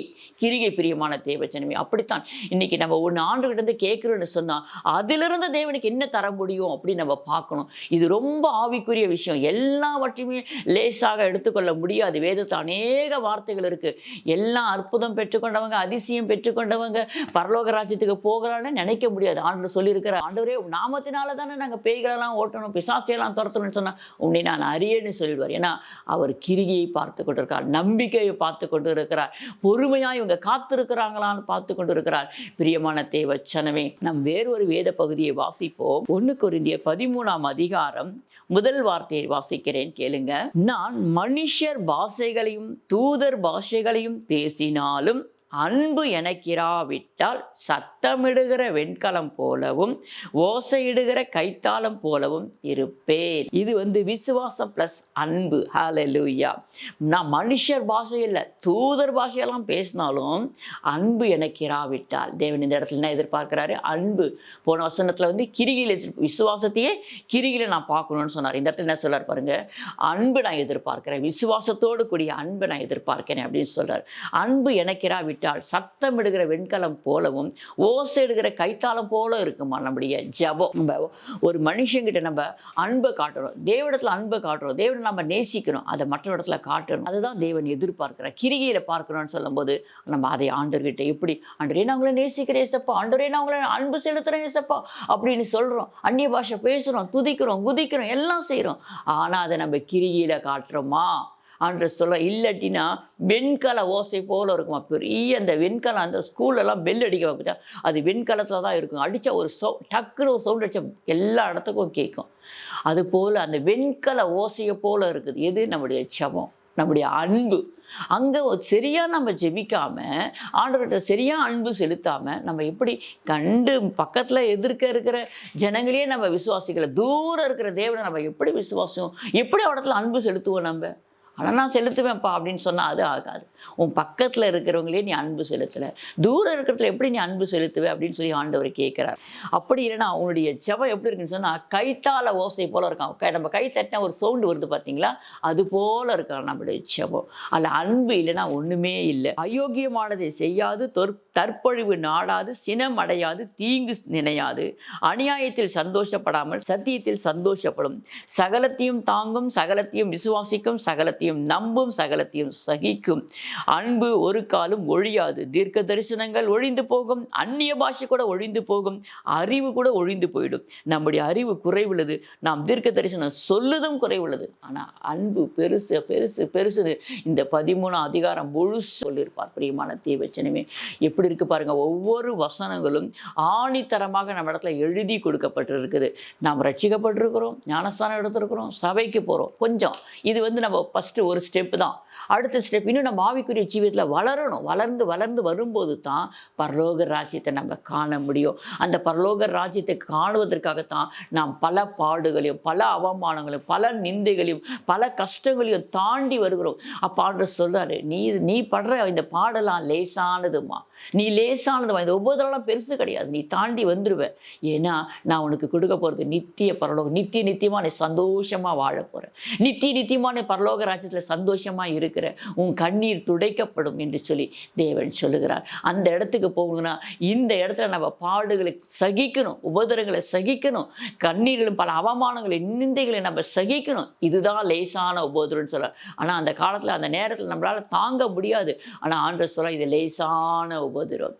பிரியமான தேவஜனமே, அப்படித்தான் இன்னைக்கு நம்ம ஒன்று ஆண்டுகிட்ட இருந்து கேட்கிறோம்னு சொன்னா அதிலிருந்து தேவனுக்கு என்ன தர முடியும் அப்படின்னு நம்ம பார்க்கணும். இது ரொம்ப ஆவிக்குரிய விஷயம். எல்லாவற்றையுமே லேசாக எடுத்துக்கொள்ள முடியாது. வேதத்தில் அநேக வார்த்தைகள் இருக்கு. எல்லாம் அற்புதம் பெற்றுக்கொண்டவங்க, அதிசயம் பெற்றுக்கொண்டவங்க பரலோக ராஜ்யத்துக்கு போகலான்னு நினைக்க முடியாது. ஆண்டு சொல்லியிருக்கிற, ஆண்டவரே நாமத்தினால தானே நாங்கள் பேய்களெல்லாம் ஓட்டணும், பிசாசையெல்லாம் துரத்தணும்னு சொன்னா உன்னை நான் அறியேன்னு சொல்லிடுவார். ஏன்னா அவர் கிரிகையை பார்த்து கொண்டிருக்கிறார், நம்பிக்கையை பார்த்து கொண்டு இருக்கிறார், பொறுமையாக இவங்க காத்திருக்கிறாங்களான்னு பார்த்து கொண்டு இருக்கிறார். பிரியமான தேவச்சனமே, நம் வேறொரு வேத பகுதியை வாசிப்போம். 1 கொரிந்தியர் 13ஆம் அதிகாரம் முதல் வார்த்தையை வாசிக்கிறேன், கேளுங்க. நான் மனுஷர் பாஷைகளையும் தூதர் பாஷைகளையும் பேசினாலும் அன்பு எனக்கிராவிட்டால் சத்தமிடுகிற வெண்கலம் போலவும் ஓசையிடுகிற கைத்தாளம் போலவும் இருப்பேன். இது விசுவாசம் பிளஸ் அன்பு. ஹல்லேலூயா. நான் மனுஷர் பாஷை இல்லை, தூதர் பாஷையெல்லாம் பேசினாலும் அன்பு எனக்கிராவிட்டால், தேவன் இந்த இடத்துல என்ன எதிர்பார்க்கிறாரு? அன்பு. போன வசனத்துல கிரிகையில, விசுவாசத்தையே கிரிகையில நான் பார்க்கணும்னு சொன்னார். இந்த இடத்துல என்ன சொல்றாரு பாருங்க, அன்பு நான் எதிர்பார்க்கிறேன், விசுவாசத்தோடு கூடிய அன்பை நான் எதிர்பார்க்கிறேன் அப்படின்னு சொல்றாரு. அன்பு எனக்கிராவிட்டால் சத்தமிடுகிற வெண்கலம் போலவும் ஓசையிடுகிற கைத்தாளம் போல இருக்குமா நம்முடைய ஜெபம். நம்ம ஒரு மனுஷங்கிட்ட நம்ம அன்பை காட்டுறோம், தேவனிடத்துல அன்பை காட்டுறோம், தேவனை நம்ம நேசிக்கிறோம், அதை மற்ற இடத்துல காட்டணும். அதுதான் தேவன் எதிர்பார்க்கிறார். கிரிகையில பார்க்கணும்னு சொல்லும் போது நம்ம அதை ஆண்டவர்கிட்ட எப்படி, ஆண்டவரே நான் உங்களை நேசிக்கிறேன் ஏசப்பா, ஆண்டவரே நான் உங்களை அன்பு செலுத்துறேன் ஏசப்பா அப்படின்னு சொல்றோம், அந்நிய பாஷை பேசுறோம், துதிக்கிறோம், குதிக்கிறோம், எல்லாம் செய்யறோம். ஆனா அதை நம்ம கிரிகையில காட்டுறோமா ஆண்டு சொல்ல, இல்லாட்டினா வெண்கல ஓசை போல இருக்குமா. பெரிய அந்த வெண்கலம், அந்த ஸ்கூல்லலாம் பெல் அடிக்க வைக்கிட்டா அது வெண்கலத்தில் தான் இருக்கும். அடித்தா ஒரு டக்குன்னு ஒரு சவுண்ட் அடித்தா எல்லா இடத்துக்கும் கேட்கும். அதுபோல் அந்த வெண்கல ஓசையை போல இருக்குது. எது? நம்முடைய ஜெபம், நம்முடைய அன்பு. அங்கே சரியா நம்ம ஜெபிக்காம, ஆண்டவர்கிட்ட சரியா அன்பு செலுத்தாம நம்ம எப்படி கண்டு பக்கத்தில் எதிர்க்க இருக்கிற ஜனங்களையே நம்ம விசுவாசிக்கல, தூரம் இருக்கிற தேவனை நம்ம எப்படி விசுவாசம், எப்படி இடத்துல அன்பு செலுத்துவோம் நம்ம? ஆனால் நான் செலுத்துவேன்ப்பா அப்படின்னு சொன்னால் அது ஆகாது. உன் பக்கத்தில் இருக்கிறவங்களே நீ அன்பு செலுத்தலை, தூரம் இருக்கிறதுல எப்படி நீ அன்பு செலுத்துவே அப்படின்னு சொல்லி ஆண்டவர் கேட்குறார். அப்படி இல்லைன்னா அவனுடைய ஜெபம் எப்படி இருக்குன்னு சொன்னால் கைத்தால ஓசை போல இருக்கான். நம்ம கை தட்டினா ஒரு சவுண்டு வருது பார்த்தீங்களா, அது போல இருக்கான் நம்முடைய ஜெபம். அதில் அன்பு இல்லைன்னா ஒன்றுமே இல்லை. அயோக்கியமானதை செய்யாது, தற்பொழிவு நாடாது, சினம் அடையாது, தீங்கு நினையாது, அநியாயத்தில் சந்தோஷப்படாமல் சத்தியத்தில் சந்தோஷப்படும், சகலத்தையும் தாங்கும், சகலத்தையும் விசுவாசிக்கும், சகலத்தையும் நம்பும், சகலத்தையும் சகிக்கும். அன்பு ஒரு காலம் ஒழியாது. தீர்க்க தரிசனங்கள் ஒழிந்து போகும், அந்நிய பாஷை கூட ஒழிந்து போகும், அறிவு கூட ஒழிந்து போயிடும். நம்முடைய அறிவு குறைவுள்ளது, நாம் தீர்க்க தரிசனம் சொல்லுதும் குறைவுள்ளது. ஆனால் அன்பு பெருசு பெருசு பெருசு. இந்த 13ஆம் அதிகாரம் முழுசு சொல்லியிருப்பார். பிரியமான தேவச்சனமே, எப்படி இருக்கு பாருங்க. ஒவ்வொரு வசனங்களும் ஆணித்தரமாக நம்ம இடத்துல எழுதி கொடுக்கப்பட்டிருக்குது. நாம் ரட்சிக்கப்பட்டிருக்கிறோம், ஞானஸ்தானம் எடுத்திருக்கிறோம், சபைக்கு போகிறோம். கொஞ்சம் இது நம்ம ஃபஸ்ட்டு ஒரு ஸ்டெப்பு தான். அடுத்த ஸ்டெப் இன்னும் நம்ம ஆவிக்குரிய ஜீவியத்தில் வளரணும். வளர்ந்து வளர்ந்து வரும்போது தான் பரலோக ராஜ்யத்தை நம்ம காண முடியும். அந்த பரலோக ராஜ்யத்தை காணுவதற்காகத்தான் நாம் பல பாடுகளையும், பல அவமானங்களையும், பல நிந்தைகளையும், பல கஷ்டங்களையும் தாண்டி வருகிறோம். அப்போ ஆண்டவர் சொல்றாரு, நீ படுற இந்த பாடலாம் லேசானதுமா, நீ லேசானதுமா, இந்த உபோதரெல்லாம் பெருசு கிடையாது, நீ தாண்டி வந்துடுவ. ஏன்னா நான் உனக்கு கொடுக்க போகிறது நித்திய பரலோகம். நித்தியமாக நீ சந்தோஷமாக வாழ போகிற. நித்தியமாக நீ பரலோக ராஜ்யத்தில் சந்தோஷமாக இருக்கிற. உன் கண்ணீர் துடைக்கப்படும் என்று சொல்லி தேவன் சொல்லுகிறார். அந்த இடத்துக்கு போகணும்னா இந்த இடத்துல நம்ம பாடுகளை சகிக்கணும், உபத்திரங்களை சகிக்கணும், கண்ணீர்களும் பல அவமானங்களை நிந்தைகளை நம்ம சகிக்கணும். இதுதான் லேசான உபத்திரம்னு சொல்றார். ஆனால் அந்த காலத்தில் அந்த நேரத்தில் நம்மளால தாங்க முடியாது. ஆனால் ஆண்டவர் சொல்ல இது லேசான உபத்திரம்,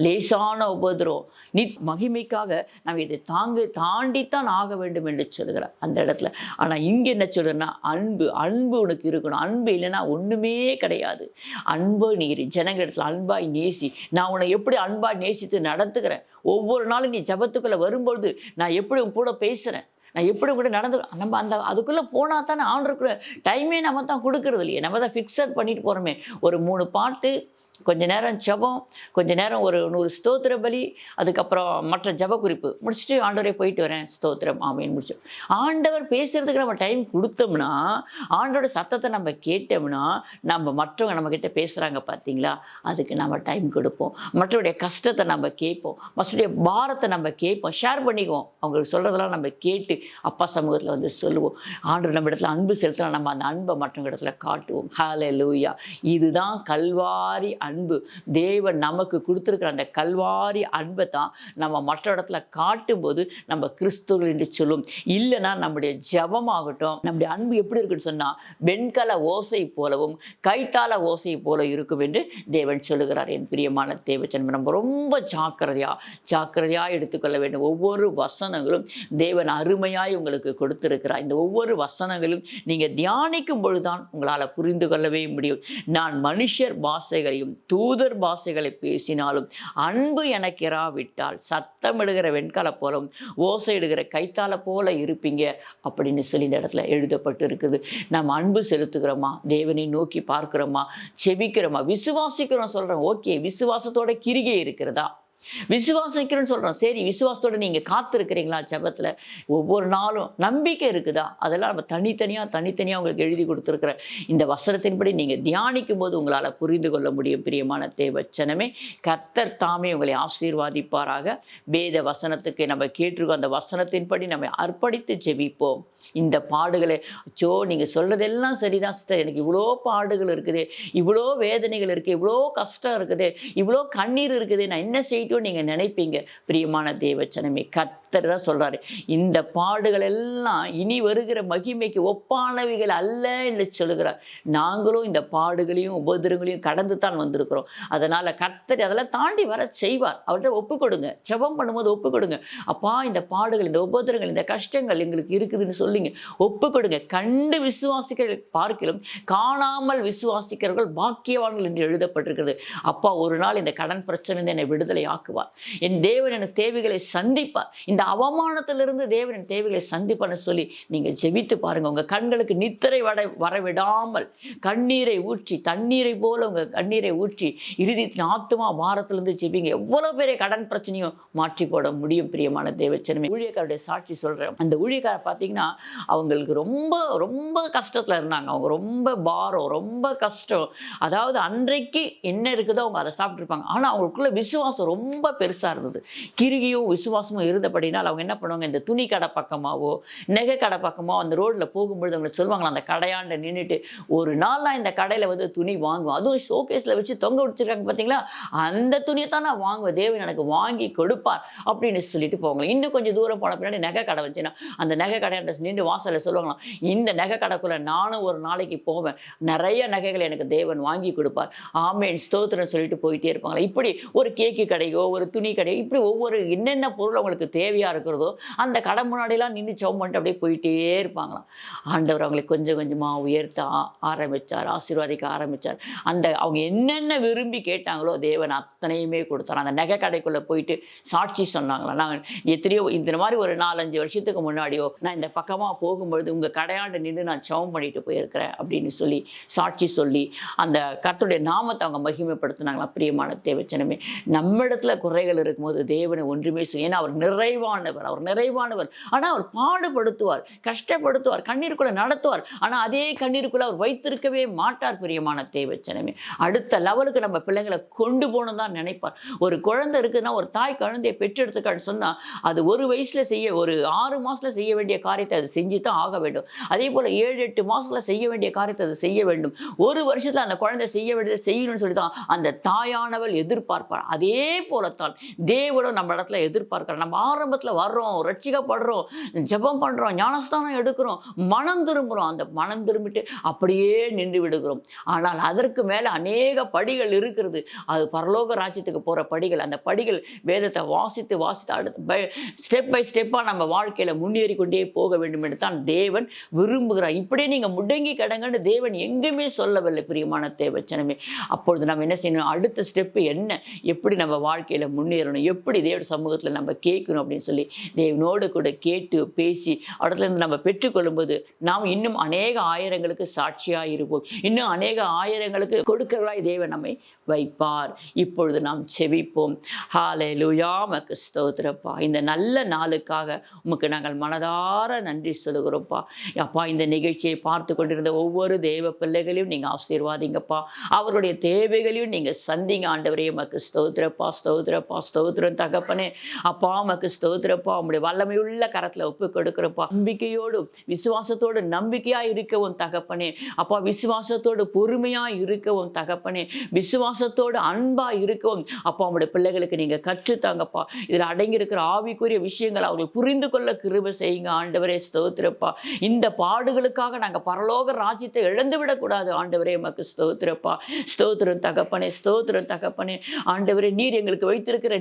லேசான உபத்திரம். நீ மகிமைக்காக நம்ம இதை தாண்டித்தான் ஆக வேண்டும் என்று சொல்கிறார் அந்த இடத்துல. ஆனால் இங்கே என்ன சொல்றேன்னா, அன்பு உனக்கு இருக்கணும். அன்பு இல்லைன்னா ஒன்றுமே கிடையாது. அன்பு நீ ஜனங்க இடத்துல அன்பாய் நேசி. நான் உன்னை எப்படி அன்பாய் நேசித்து நடத்துக்கிறேன். ஒவ்வொரு நாளும் நீ ஜபத்துக்குள்ளே வரும்பொழுது நான் எப்படி உன் கூட பேசுகிறேன், நான் எப்படி கூட நடந்து நம்ம அதுக்குள்ளே போனால் தானே ஆண்டருக்குள்ள டைமே நம்ம தான் கொடுக்கறது இல்லையே. நம்ம தான் ஃபிக்ஸட் பண்ணிட்டு போகிறோமே. ஒரு 3 பாட்டு, கொஞ்ச நேரம் ஜபம், கொஞ்ச நேரம் ஒரு 100 ஸ்தோத்திர பலி, அதுக்கப்புறம் மற்ற ஜப குறிப்பு முடிச்சுட்டு ஆண்டவரே போயிட்டு வரேன், ஸ்தோத்திரம் ஆமேன்னு முடிச்சோம். ஆண்டவர் பேசுறதுக்கு நம்ம டைம் கொடுத்தோம்னா, ஆண்டோட சத்தத்தை நம்ம கேட்டோம்னா, நம்ம மற்றவங்க நம்மக்கிட்ட பேசுகிறாங்க பார்த்தீங்களா, அதுக்கு நம்ம டைம் கொடுப்போம். மற்றவருடைய கஷ்டத்தை நம்ம கேட்போம், மற்றவருடைய பாரத்தை நம்ம கேட்போம், ஷேர் பண்ணிக்குவோம். அவங்களுக்கு சொல்கிறதெல்லாம் நம்ம கேட்டு அப்பா சமூகத்தில் வந்து சொல்லுவோம். ஆண்டவர் நம்ம இடத்துல அன்பு செலுத்தலாம், நம்ம அந்த அன்பை மற்றவங்க இடத்துல காட்டுவோம். ஹல்லேலூயா. இதுதான் கல்வாரி அன்பு. தேவன் நமக்கு கொடுத்துருக்கிற அந்த கல்வாரி அன்பை தான் நம்ம மற்ற இடத்துல காட்டும்போது நம்ம கிறிஸ்துவர்கள் என்று சொல்லும். இல்லைன்னா நம்முடைய ஜபமாகட்டும், நம்முடைய அன்பு எப்படி இருக்குன்னு சொன்னால் வெண்கல ஓசை போலவும் கைத்தாள ஓசை போல இருக்கும் என்று தேவன் சொல்லுகிறார். என் பிரியமான தேவச்சன், நம்ம ரொம்ப ஜாக்கிரதையாக எடுத்துக்கொள்ள வேண்டும். ஒவ்வொரு வசனங்களும் தேவன் அருமையாய் உங்களுக்கு கொடுத்திருக்கிறார். இந்த ஒவ்வொரு வசனங்களும் நீங்கள் தியானிக்கும் பொழுதுதான் உங்களால் புரிந்து கொள்ளவே முடியும். நான் மனுஷர் பாஷைகளையும் தூதர் பாஷைகளை பேசினாலும் அன்பு எனக்கு இராவிட்டால் சத்தமிடுகிற வெண்கல போலும் ஓசையிடுகிற கைத்தாள போல இருப்பீங்க அப்படின்னு சொல்லி இந்த இடத்துல எழுதப்பட்டு இருக்குது. நம்ம அன்பு செலுத்துகிறோமா, தேவனை நோக்கி பார்க்கிறோமா, செபிக்கிறோமா, விசுவாசிக்கிறோம் சொல்கிறோம். ஓகே, விசுவாசத்தோட கிரிகை இருக்கிறதா? விசுவாசிக்கிறேன்னு சொல்கிறோம். சரி, விசுவாசத்தோடு நீங்கள் காத்திருக்கிறீங்களா? ஜபத்தில் ஒவ்வொரு நாளும் நம்பிக்கை இருக்குதா? அதெல்லாம் நம்ம தனித்தனியாக உங்களுக்கு எழுதி கொடுத்துருக்குற இந்த வசனத்தின்படி நீங்கள் தியானிக்கும் போது உங்களால் புரிந்து கொள்ள முடியும். பிரியமான தேவச்சனமே, கர்த்தர் தாமே உங்களை ஆசீர்வாதிப்பாராக. வேத வசனத்துக்கு நம்ம கேட்டிருக்கோம், அந்த வசனத்தின்படி நம்ம அர்ப்பணித்து ஜெபிப்போம். இந்த பாடுகளை நீங்கள் சொல்கிறதெல்லாம் சரிதான் சிஸ்டர், எனக்கு இவ்வளோ பாடுகள் இருக்குது, இவ்வளோ வேதனைகள் இருக்குது, இவ்வளோ கஷ்டம் இருக்குது, இவ்வளோ கண்ணீர் இருக்குது, நான் என்ன செய்ய நீங்க நினைப்பீங்க. பிரியமான தேவச்சனமே, கர்த்தர் தான் சொல்றாரு, இந்த பாடுகள் எல்லாம் இனி வருகிற மகிமைக்கு ஒப்பானவைகள் அல்ல என்று சொல்லுகிறார். நாங்களும் இந்த பாடுகளையும் உபதிரங்களையும் கடந்து தான் வந்திருக்கிறோம். அதனால கர்த்தர் அதெல்லாம் தாண்டி வர செய்வார். அவர்கிட்ட ஒப்பு கொடுங்க. ஜெபம் பண்ணும்போது ஒப்பு கொடுங்க. அப்பா, இந்த பாடுகள், இந்த உபதிரங்கள், இந்த கஷ்டங்கள் எங்களுக்கு இருக்குதுன்னு சொல்லுங்க. ஒப்பு கொடுங்க. கண்டு விசுவாசிக்கிற பார்க்கிலும் காணாமல் விசுவாசிக்கிறவர்கள் பாக்கியவான்கள் என்று எழுதப்பட்டிருக்கிறது. அப்பா, ஒரு நாள் இந்த கடன் பிரச்சனை என்னை விடுதலை ஆக்குவார். என் தேவன் என் தேவைகளை சந்திப்பார். இந்த அவமானத்திலிருந்து தேவன் என் தேவைகளை சந்திப்பார்னு சொல்லி நீங்க ஜெபித்து பாருங்க. உங்க கண்களுக்கு நித்திரை வரவிடாமல் கண்ணீரை ஊற்றி, தண்ணீரை போல உங்க கண்ணீரை ஊற்றி இறுதியின் ஆத்துமா பாரத்திலிருந்து ஜெபிங்க. எவ்வளவு பெரிய கடன் பிரச்சனையும் மாற்றி போட முடியும். பிரியமான தேவச்சனமே, ஊழியக்காரருடைய சாட்சி சொல்றேன். அந்த ஊழியக்காரர் பார்த்தீங்கன்னா அவங்களுக்கு ரொம்ப ரொம்ப கஷ்டத்துல இருந்தாங்க. அவங்க ரொம்ப பாரம், ரொம்ப கஷ்டம். அதாவது அன்றைக்கு என்ன இருக்குதோ அவங்க அதை சாப்பிட்டு இருப்பாங்க. ஆனா அவங்களுக்குள்ள விசுவாசம் ரொம்ப பெருசாக இருந்தது. கிருகியும் விசுவாசமும் இருந்தபடினால் அவங்க என்ன பண்ணுவாங்க, இந்த துணி கடை பக்கமாவோ நெகை கடை பக்கமோ அந்த ரோட்டில் போகும்பொழுது அவங்க சொல்லுவாங்களா, அந்த கடையாண்ட நின்றுட்டு, ஒரு நாள் நான் இந்த கடையில் வந்து துணி வாங்குவேன், அதுவும் ஷோகேஸில் வச்சு தொங்க விடிச்சிருக்காங்க பார்த்தீங்களா, அந்த துணியை தான் நான் வாங்குவேன், தேவன் எனக்கு வாங்கி கொடுப்பார் அப்படின்னு சொல்லிட்டு போவாங்க. இன்னும் கொஞ்சம் தூரம் போன பின்னாடி நகை கடை வச்சுன்னா அந்த நகை கடையாண்ட நின்று வாசலில் சொல்லுவாங்களாம், இந்த நகை கடைக்குள்ளே நானும் ஒரு நாளைக்கு போவேன், நிறைய நகைகள் எனக்கு தேவன் வாங்கி கொடுப்பார், ஆமேன் ஸ்தோத்திரம் சொல்லிட்டு போயிட்டே இருப்பாங்களா. இப்படி ஒரு கேக்கு கடையோ ஒரு துணி கடையோ இப்படி ஒவ்வொரு என்னென்ன பொருள் அவங்களுக்கு தேவை தேவையாக இருக்கிறதோ அந்த கடை முன்னாடிலாம் நின்று ஜெபம் பண்ணிட்டு அப்படியே போயிட்டே இருப்பாங்களாம். ஆண்டவர் அவங்களை கொஞ்சம் கொஞ்சமாக உயர்த்த ஆரம்பித்தார், ஆசீர்வாதிக்க ஆரம்பித்தார். அந்த அவங்க என்னென்ன விரும்பி கேட்டாங்களோ தேவன் அத்தனையுமே கொடுத்தார். அந்த நகை கடைக்குள்ளே போயிட்டு சாட்சி சொன்னாங்களாம். நாங்கள் எத்தனையோ இந்த மாதிரி ஒரு 4-5 வருஷத்துக்கு முன்னாடியோ நான் இந்த பக்கமாக போகும்பொழுது உங்கள் கடையாண்டு நின்று நான் ஜெபம் பண்ணிட்டு போயிருக்கிறேன் அப்படின்னு சொல்லி சாட்சி சொல்லி அந்த கர்த்தருடைய நாமத்தை அவங்க மகிமைப்படுத்தினாங்களாம். பிரியமான தேவச்சனமே, நம்ம இடத்துல குறைகள் இருக்கும்போது தேவனை ஒன்றுமே செய்ய, ஏன்னா அவர் நிறைவானவர். ஆனால் அவர் பாடுபடுத்துவார், கஷ்டப்படுத்துவார், கண்ணீருக்குள்ள நடத்துவார். ஆனால் அதே கண்ணீருக்குள்ள அவர் வைத்திருக்கவே மாட்டார். பிரியமான தேவச்சனமே, அடுத்த லெவலுக்கு நம்ம பிள்ளைங்களை கொண்டு போகணும் தான் நினைப்பார். ஒரு குழந்தை இருக்குன்னா, ஒரு தாய் குழந்தையை பெற்றெடுத்துக்கான்னு சொன்னா அது ஒரு வயசுல செய்ய, ஒரு 6 மாசத்துல செய்ய வேண்டிய காரியத்தை அது செஞ்சு தான் ஆக வேண்டும். அதே போல 7-8 மாசத்துல செய்ய வேண்டிய காரியத்தை அது செய்ய வேண்டும். ஒரு வருஷத்துல அந்த குழந்தை செய்ய வேண்டியதை செய்யணும்னு சொல்லி தான் அந்த தாயானவள் எதிர்பார்ப்பார். அதே போலத்தான் தேவனும் நம்ம இடத்துல எதிர்பார்க்கிறார். நம்ம ஆரம்பத்துல வர்றோம், ரட்சிக்கப்படுறோம், ஜெபம் பண்றோம், ஞானஸ்தானம் எடுக்கிறோம், மனம் திரும்புறோம். அந்த மனம் திரும்பிட்டு அப்படியே நின்று விடுகிறோம். ஆனால் அதற்கு மேல அநேக படிகள் இருக்கிறது. அது பரலோக ராஜ்யத்துக்கு போற படிகள். அந்த படிகள் வேதத்தை வாசித்து அடுத்து ஸ்டெப் பை ஸ்டெப்பா நம்ம வாழ்க்கையில முன்னேறி கொண்டே போக வேண்டும் என்று தான் தேவன் விரும்புகிறார். இப்படியே நீங்க முடங்கி கிடங்கன்னு தேவன் எங்குமே சொல்லவில்லை. பிரியமான தேவச்சனமே, அப்பொழுது நம்ம என்ன செய்யணும், அடுத்த ஸ்டெப்பு என்ன, எப்படி நம்ம வாழ்க்கையில முன்னேறணும், எப்படி தேவ சமூகத்துல நம்ம கேட்கணும் அப்படின்னு சொல்லி தேவனோடு கூட கேட்டு பேசி இடத்துல இருந்து நம்ம பெற்றுக்கொள்ளும்போது நாம் இன்னும் அநேக ஆயிரங்களுக்கு சாட்சியா இருப்போம். இன்னும் அநேக ஆயிரங்களுக்கு கொடுக்கிறவராய் தேவன் நம்மை வைப்பார். இப்பொழுது நாம் செபிப்போம். ஹல்லேலூயா, உமக்கு ஸ்தோத்திரப்பா. இந்த நல்ல நாளுக்காக உமக்கு நாங்கள் மனதார நன்றி சொல்லுகிறோம்ப்பா. அப்பா, இந்த நிகழ்ச்சியை பார்த்து கொண்டிருந்த ஒவ்வொரு தேவ பிள்ளைகளையும் நீங்க ஆசீர்வாதிங்கப்பா. அவருடைய தேவைகளையும் நீங்க சந்திங்க ஆண்டவரே. உமக்கு ஸ்தோத்திரப்பா, ஸ்தோத்திரப்பா, ஸ்தோத்திரம் தகப்பனே. அப்பா, உமக்கு ஸ்தோத்திரப்பா. உம்முடைய வல்லமையுள்ள கரத்துல ஒப்பு கொடுக்கிறப்பா. நம்பிக்கையோடு விசுவாசத்தோடு நம்பிக்கையா இருக்கவும் தகப்பனே. அப்பா, விசுவாசத்தோடு பொறுமையா இருக்கவும் தகப்பனே. விசுவாசத்தோடு அன்பா இருக்கவும் அப்பா உம்முடைய பிள்ளைகளுக்கு நீங்க கற்றுத்தாங்கப்பா. இதுல அடங்கி இருக்கிற ஆவிக்குரிய விஷயங்கள் அவர்கள் புரிந்து கொள்ள கிருபை செய்யுங்க ஆண்டவரே. ஸ்தோத்திரப்பா. இந்த பாடுகளுக்காக நாங்க பரலோக ராஜ்யத்தை இழந்து விடக்கூடாது ஆண்டவரே. உமக்கு ஸ்தோத்திரப்பா. ஸ்தோத்திரம் தகப்பனே, ஸ்தோத்திரம் தகப்பனே. ஆண்டவரே, நீர் எங்களுக்கு வைத்திருக்கிற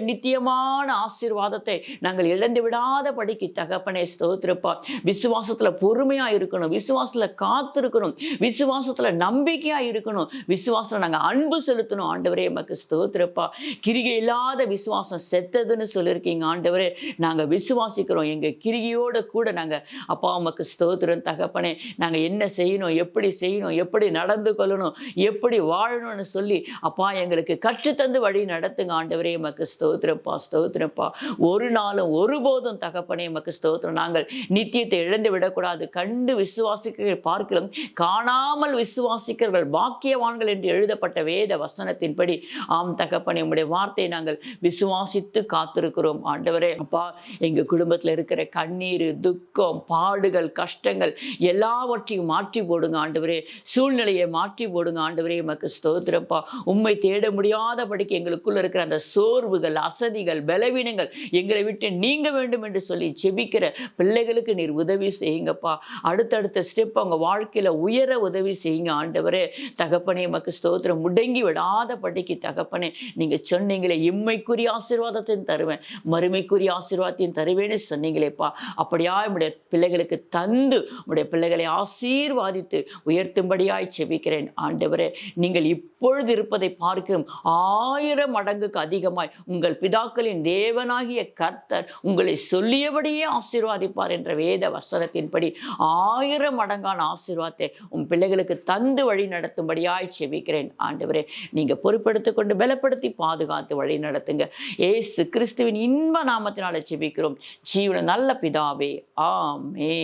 நித்தியமான ஆசீர்வாதத்தை நாங்கள் இழந்து விடாத படிக்கு தகப்பனே. ஸ்தோத்திரப்பா. விசுவாசத்துல பொறுமையா இருக்கணும், விசுவாசத்துல காத்திருக்கணும், விசுவாசத்துல நம்பிக்கையா இருக்கணும், விசுவாசத்துல நாங்க அன்பு செலுத்தணும் ஆண்டவரே. உமக்கு ஸ்தோத்திரப்பா. கிரிகை இல்லாத விசுவாசம் செத்ததுன்னு சொல்லியிருக்கீங்க ஆண்டவரே. நாங்க விசுவாசிக்கிறோம். எங்க கிரிகையோட கூட நாங்க அப்பா உமக்கு ஸ்தோத்திரம் தகப்பனே. நாங்க என்ன செய்யணும், எப்படி நடந்து கொள்ளணும், எப்படி வாழணும்னு சொல்லி அப்பா எங்களுக்கு கற்றுத்தந்து வழி நடத்துங்க ஆண்டவரே. உமக்கு ஸ்தோத்திரப்பா, ஸ்தோத்திரப்பா. ஒரு நாளும் ஒருபோதும் தகப்பனே உமக்கு ஸ்தோத்திரம். நாங்கள் நித்தியத்தை இழந்து விடக்கூடாது. கண்டு விசுவாசிக்க பார்க்கிறோம், காணாமல் விசுவாசிக்கிறவர்கள் பாக்கியவான்கள் என்று எழுதப்பட்ட வேத வசனத்தின்படி ஆம் தகப்பனே, உம்முடைய வார்த்தையை நாங்கள் விசுவாசித்து காத்திருக்கிறோம் ஆண்டவரே. அப்பா, எங்க குடும்பத்தில் இருக்கிற கண்ணீர், துக்கம், பாடுகள், கஷ்டங்கள் எல்லாவற்றையும் மாற்றி போடுங்க ஆண்டவரே. சூழ்நிலையை மாற்றி போடுங்க ஆண்டவரே. உமக்கு ஸ்தோத்திரப்பா. உம்மை தேட முடியாதபடிக்கு எங்களுக்குள்ள இருக்கிற அந்த சோர்வுகள், அசதிகள், பலவீனங்கள் எங்களை விட்டு நீங்க வேண்டும் என்று சொல்லி ஜெபிக்கிற பிள்ளைகளுக்கு நீர் உதவி செய்யுங்கப்பா. அடுத்தடுத்த ஸ்டெப் அவங்க வாழ்க்கையில உயர உதவி செய்யுங்க ஆண்டவரே. தகப்பனே உமக்கு ஸ்தோத்திரம். முடங்கி விடாதபடிக்கு தகப்பனே, நீங்க சொன்னீங்களே இம்மைக்குரிய ஆசீர்வாதத்தையும் தருவேன், மறுமைக்குரிய ஆசீர்வாதத்தையும் தருவேன்னு சொன்னீங்களேப்பா. அப்படியா உடைய பிள்ளைகளுக்கு தந்து உடைய பிள்ளைகளை ஆசீர்வாதித்து உயர்த்தும்படியாய் செபிக்கிறேன் ஆண்டவரே. நீங்கள் இப்பொழுது இருப்பதை பார்க்கிறோம் 1000 மடங்குக்கு அதிகமாய் உங்கள் பிதாக்களின் தேவனாகிய கர்த்தர் உங்களை சொல்லியபடியே ஆசீர்வாதிப்பார் என்ற வேத வசனத்தின்படி 1000 மடங்கான ஆசீர்வாதத்தை உன் பிள்ளைகளுக்கு தந்து வழி நடத்தும்படியாய் செபிக்கிறேன் ஆண்டவரே. நீங்க பொறுப்பெடுத்துக் கொண்டு பலப்படுத்தி பாதுகாத்து வழி நடத்துங்க. இயேசு கிறிஸ்துவின் இன்ப நாமத்தினால செபிக்கிறோம் ஜீவன நல்ல பிதாவே. ஆமென்.